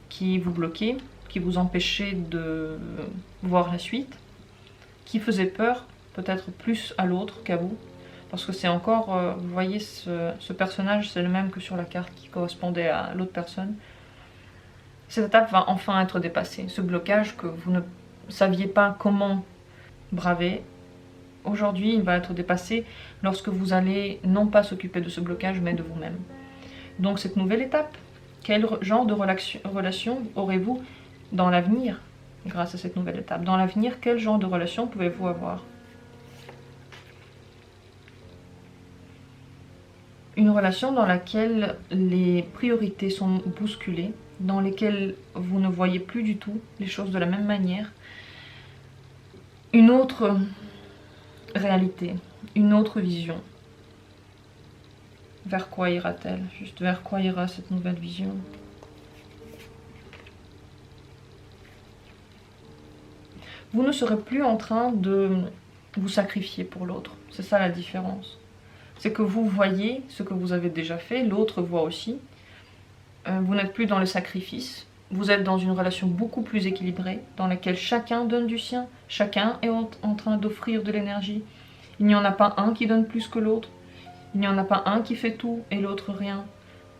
qui vous bloquait, qui vous empêchait de voir la suite, qui faisait peur peut-être plus à l'autre qu'à vous. Parce que c'est encore, vous voyez, ce personnage, c'est le même que sur la carte qui correspondait à l'autre personne. Cette étape va enfin être dépassée. Ce blocage que vous ne saviez pas comment braver, aujourd'hui il va être dépassé lorsque vous allez non pas s'occuper de ce blocage mais de vous-même. Donc cette nouvelle étape, quel genre de relation aurez-vous dans l'avenir grâce à cette nouvelle étape? Dans l'avenir, quel genre de relation pouvez-vous avoir? Une relation dans laquelle les priorités sont bousculées, dans lesquelles vous ne voyez plus du tout les choses de la même manière. Une autre réalité, une autre vision. Vers quoi ira-t-elle? Juste vers quoi ira cette nouvelle vision? Vous ne serez plus en train de vous sacrifier pour l'autre. C'est ça la différence. C'est que vous voyez ce que vous avez déjà fait, l'autre voit aussi. Vous n'êtes plus dans le sacrifice. Vous êtes dans une relation beaucoup plus équilibrée, dans laquelle chacun donne du sien, chacun est en train d'offrir de l'énergie. Il n'y en a pas un qui donne plus que l'autre. Il n'y en a pas un qui fait tout et l'autre rien.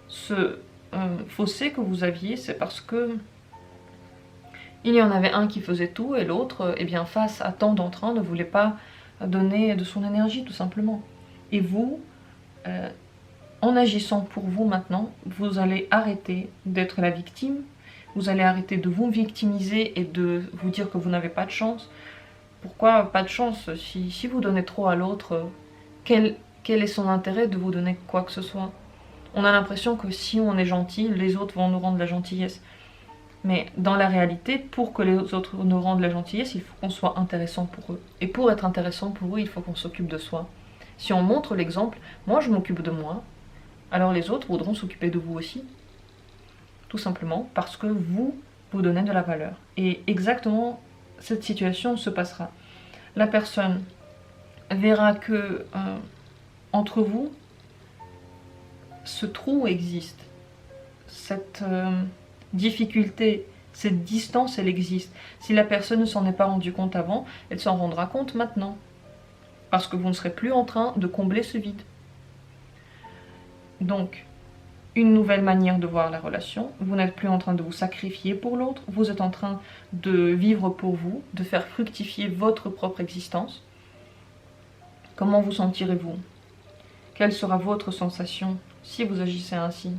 Ce fossé que vous aviez, c'est parce que il y en avait un qui faisait tout et l'autre, eh bien, face à tant d'entrain, ne voulait pas donner de son énergie, tout simplement. Et vous, en agissant pour vous maintenant, vous allez arrêter d'être la victime, vous allez arrêter de vous victimiser et de vous dire que vous n'avez pas de chance. Pourquoi pas de chance? Si vous donnez trop à l'autre, quel est son intérêt de vous donner quoi que ce soit? On a l'impression que si on est gentil, les autres vont nous rendre la gentillesse. Mais dans la réalité, pour que les autres nous rendent la gentillesse, il faut qu'on soit intéressant pour eux. Et pour être intéressant pour eux, il faut qu'on s'occupe de soi. Si on montre l'exemple, moi je m'occupe de moi, alors les autres voudront s'occuper de vous aussi. Tout simplement parce que vous donnez de la valeur. Et exactement cette situation se passera. La personne verra que entre vous, ce trou existe. Cette difficulté, cette distance, elle existe. Si la personne ne s'en est pas rendue compte avant, elle s'en rendra compte maintenant. Parce que vous ne serez plus en train de combler ce vide. Donc, une nouvelle manière de voir la relation. Vous n'êtes plus en train de vous sacrifier pour l'autre. Vous êtes en train de vivre pour vous, de faire fructifier votre propre existence. Comment vous sentirez-vous? Quelle sera votre sensation si vous agissez ainsi?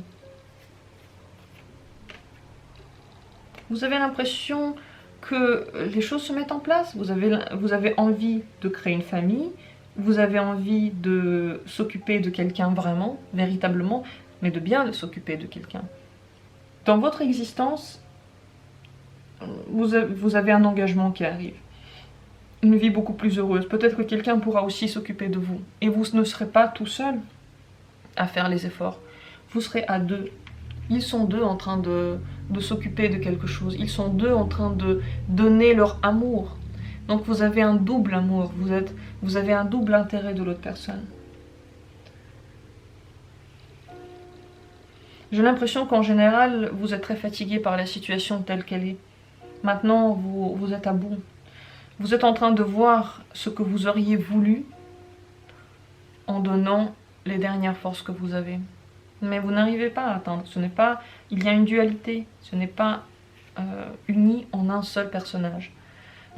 Vous avez l'impression que les choses se mettent en place, vous avez envie de créer une famille, vous avez envie de s'occuper de quelqu'un vraiment, véritablement, mais de bien s'occuper de quelqu'un. Dans votre existence, vous avez un engagement qui arrive. Une vie beaucoup plus heureuse. Peut-être que quelqu'un pourra aussi s'occuper de vous. Et vous ne serez pas tout seul à faire les efforts. Vous serez à deux. Ils sont deux en train de s'occuper de quelque chose. Ils sont deux en train de donner leur amour. Donc vous avez un double amour. Vous avez un double intérêt de l'autre personne. J'ai l'impression qu'en général, vous êtes très fatigué par la situation telle qu'elle est. Maintenant, vous êtes à bout. Vous êtes en train de voir ce que vous auriez voulu en donnant les dernières forces que vous avez. Mais vous n'arrivez pas à atteindre. Ce n'est pas, il y a une dualité. Ce n'est pas uni en un seul personnage.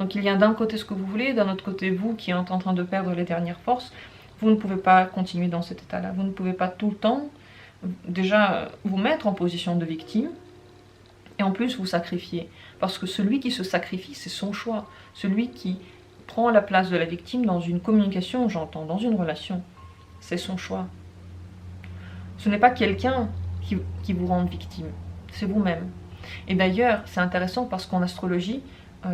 Donc il y a d'un côté ce que vous voulez, d'un autre côté vous qui êtes en train de perdre les dernières forces. Vous ne pouvez pas continuer dans cet état-là. Vous ne pouvez pas tout le temps déjà vous mettre en position de victime et en plus vous sacrifier. Parce que celui qui se sacrifie, c'est son choix. Celui qui prend la place de la victime dans une communication, j'entends, dans une relation, c'est son choix. Ce n'est pas quelqu'un qui vous rend victime, c'est vous-même. Et d'ailleurs, c'est intéressant parce qu'en astrologie,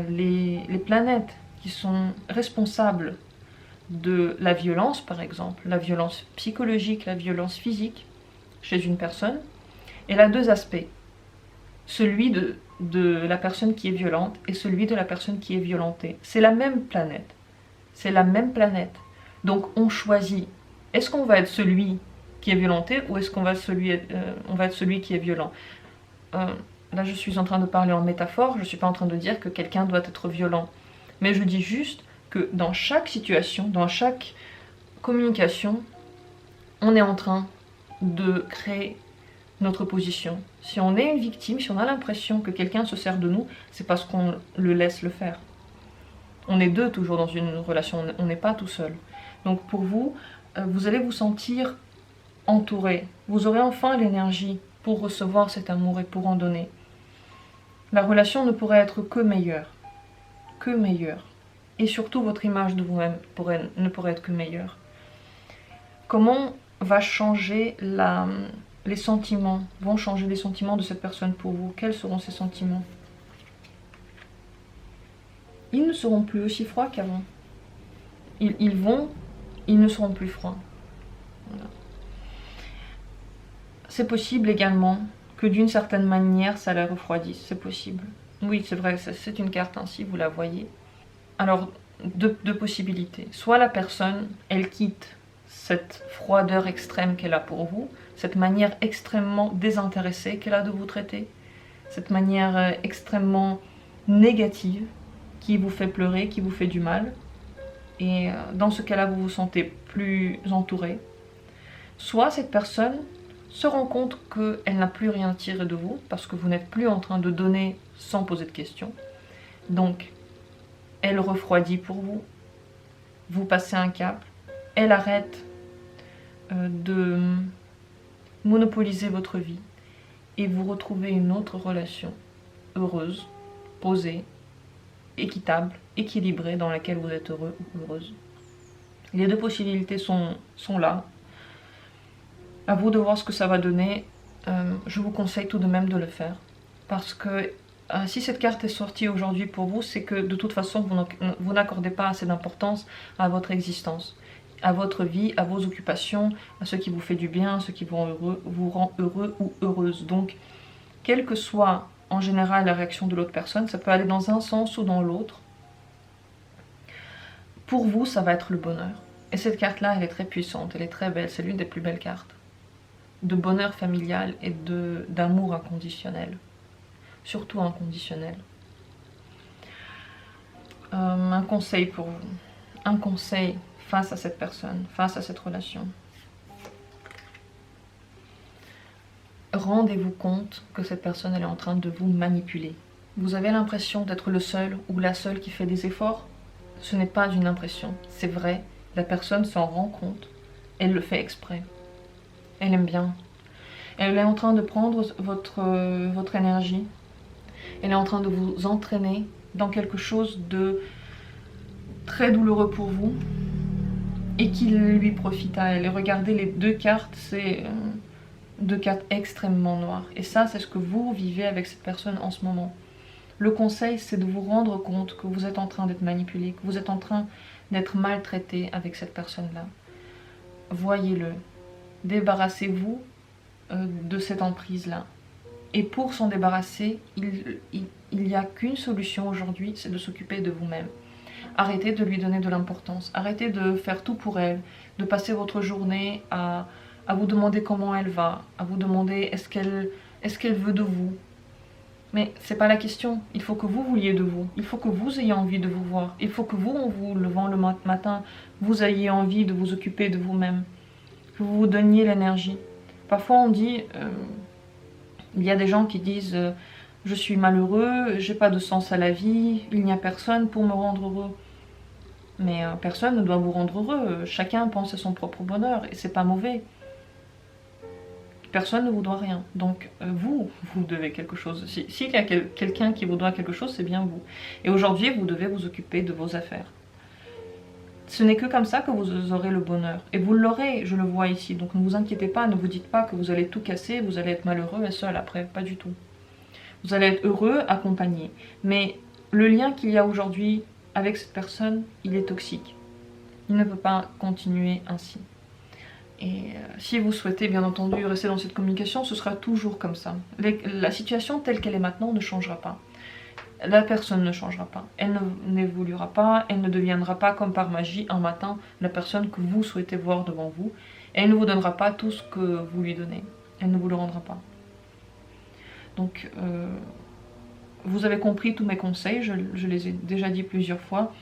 les planètes qui sont responsables de la violence, par exemple, la violence psychologique, la violence physique, chez une personne, elle a deux aspects. Celui de la personne qui est violente et celui de la personne qui est violentée. C'est la même planète. C'est la même planète. Donc on choisit. Est-ce qu'on va être celui qui est violenté ou est-ce qu'on va être celui qui est violent? Là je suis en train de parler en métaphore, je ne suis pas en train de dire que quelqu'un doit être violent. Mais je dis juste que dans chaque situation, dans chaque communication, on est en train de créer notre position. Si on est une victime, si on a l'impression que quelqu'un se sert de nous, c'est parce qu'on le laisse le faire. On est deux toujours dans une relation, on n'est pas tout seul. Donc pour vous, vous allez vous sentir entouré. Vous aurez enfin l'énergie pour recevoir cet amour et pour en donner. La relation ne pourrait être que meilleure. Que meilleure. Et surtout votre image de vous-même ne pourrait être que meilleure. Comment va changer les sentiments, vont changer les sentiments de cette personne pour vous? Quels seront ces sentiments? Ils ne seront plus aussi froids qu'avant. Ils ne seront plus froids. Voilà. C'est possible également que d'une certaine manière ça les refroidisse, c'est possible. Oui, c'est vrai, c'est une carte ainsi, vous la voyez. Alors, deux possibilités. Soit la personne, elle quitte cette froideur extrême qu'elle a pour vous, cette manière extrêmement désintéressée qu'elle a de vous traiter, cette manière extrêmement négative qui vous fait pleurer, qui vous fait du mal. Et dans ce cas-là, vous vous sentez plus entouré. Soit cette personne se rend compte qu'elle n'a plus rien à tirer de vous, parce que vous n'êtes plus en train de donner sans poser de questions. Donc, elle refroidit pour vous, vous passez un cap, elle arrête de monopoliser votre vie et vous retrouvez une autre relation heureuse, posée, équitable, équilibrée, dans laquelle vous êtes heureux ou heureuse. Les deux possibilités sont là. À vous de voir ce que ça va donner. Je vous conseille tout de même de le faire. Parce que si cette carte est sortie aujourd'hui pour vous, c'est que de toute façon, vous n'accordez pas assez d'importance à votre existence, à votre vie, à vos occupations, à ce qui vous fait du bien, à ce qui vous rend heureux ou heureuse. Donc, quelle que soit en général la réaction de l'autre personne, ça peut aller dans un sens ou dans l'autre. Pour vous, ça va être le bonheur. Et cette carte-là, elle est très puissante, elle est très belle, c'est l'une des plus belles cartes. De bonheur familial et d'amour inconditionnel. Surtout inconditionnel. Un conseil pour vous. Un conseil face à cette personne, face à cette relation. Rendez-vous compte que cette personne elle est en train de vous manipuler. Vous avez l'impression d'être le seul ou la seule qui fait des efforts. Ce n'est pas une impression, c'est vrai. La personne s'en rend compte. Elle le fait exprès. Elle aime bien. Elle est en train de prendre votre énergie. Elle est en train de vous entraîner dans quelque chose de très douloureux pour vous et qui lui profite à elle. Et regardez, les deux cartes, c'est deux cartes extrêmement noires. Et ça, c'est ce que vous vivez avec cette personne en ce moment. Le conseil, c'est de vous rendre compte que vous êtes en train d'être manipulé, que vous êtes en train d'être maltraité avec cette personne-là. Voyez-le. Débarrassez-vous de cette emprise-là. Et pour s'en débarrasser, il n'y a qu'une solution aujourd'hui, c'est de s'occuper de vous-même. Arrêtez de lui donner de l'importance, arrêtez de faire tout pour elle, de passer votre journée à vous demander comment elle va, à vous demander est-ce qu'elle veut de vous. Mais c'est pas la question, il faut que vous vouliez de vous, il faut que vous ayez envie de vous voir, il faut que vous, en vous levant le matin, vous ayez envie de vous occuper de vous-même, que vous vous donniez l'énergie. Parfois on dit, il y a des gens qui disent je suis malheureux, j'ai pas de sens à la vie, il n'y a personne pour me rendre heureux. Mais personne ne doit vous rendre heureux, chacun pense à son propre bonheur et c'est pas mauvais. Personne ne vous doit rien, donc vous devez quelque chose. S'il y a quelqu'un qui vous doit quelque chose, c'est bien vous. Et aujourd'hui, vous devez vous occuper de vos affaires. Ce n'est que comme ça que vous aurez le bonheur. Et vous l'aurez, je le vois ici. Donc ne vous inquiétez pas, ne vous dites pas que vous allez tout casser, vous allez être malheureux et seul après, pas du tout. Vous allez être heureux, accompagné. Mais le lien qu'il y a aujourd'hui avec cette personne, il est toxique. Il ne peut pas continuer ainsi. Et si vous souhaitez bien entendu rester dans cette communication, ce sera toujours comme ça. La situation telle qu'elle est maintenant ne changera pas. La personne ne changera pas. Elle n'évoluera pas, elle ne deviendra pas comme par magie un matin la personne que vous souhaitez voir devant vous. Et elle ne vous donnera pas tout ce que vous lui donnez. Elle ne vous le rendra pas. Donc, vous avez compris tous mes conseils, je les ai déjà dit plusieurs fois.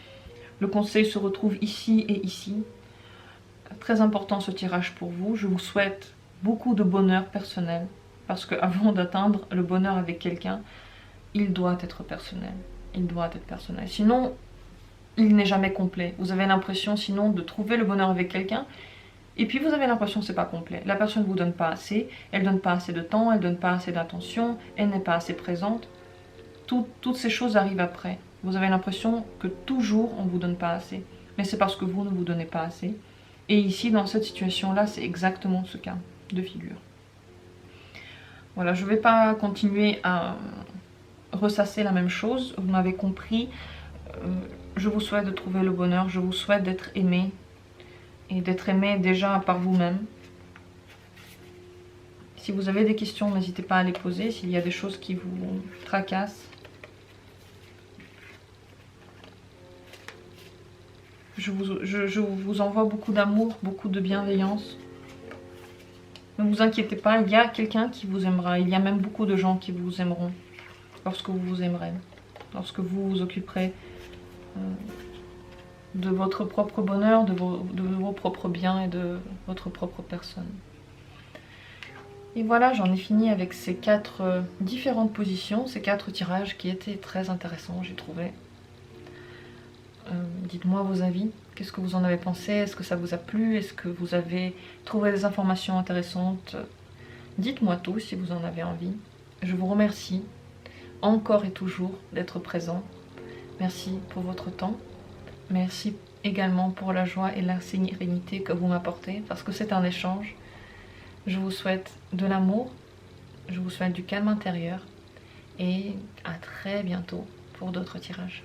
Le conseil se retrouve ici et ici. Très important ce tirage pour vous. Je vous souhaite beaucoup de bonheur personnel. Parce qu'avant d'atteindre le bonheur avec quelqu'un, il doit être personnel. Il doit être personnel. Sinon, il n'est jamais complet. Vous avez l'impression sinon de trouver le bonheur avec quelqu'un. Et puis vous avez l'impression que ce n'est pas complet. La personne ne vous donne pas assez. Elle ne donne pas assez de temps. Elle ne donne pas assez d'attention. Elle n'est pas assez présente. Toutes ces choses arrivent après. Vous avez l'impression que toujours on ne vous donne pas assez. Mais c'est parce que vous ne vous donnez pas assez. Et ici, dans cette situation-là, c'est exactement ce cas de figure. Voilà, je ne vais pas continuer à ressasser la même chose. Vous m'avez compris. Je vous souhaite de trouver le bonheur. Je vous souhaite d'être aimé. Et d'être aimé déjà par vous-même. Si vous avez des questions, n'hésitez pas à les poser. S'il y a des choses qui vous tracassent. Je vous envoie beaucoup d'amour, beaucoup de bienveillance. Ne vous inquiétez pas, il y a quelqu'un qui vous aimera. Il y a même beaucoup de gens qui vous aimeront lorsque vous vous aimerez. Lorsque vous vous occuperez de votre propre bonheur, de vos propres biens et de votre propre personne. Et voilà, j'en ai fini avec ces 4 différentes positions, ces 4 tirages qui étaient très intéressants, j'ai trouvé. Dites-moi vos avis, qu'est-ce que vous en avez pensé? Est-ce que ça vous a plu? Est-ce que vous avez trouvé des informations intéressantes? Dites-moi tout si vous en avez envie. Je vous remercie encore et toujours d'être présent. Merci pour votre temps. Merci également pour la joie et la sérénité que vous m'apportez, parce que c'est un échange. Je vous souhaite de l'amour, je vous souhaite du calme intérieur et à très bientôt pour d'autres tirages.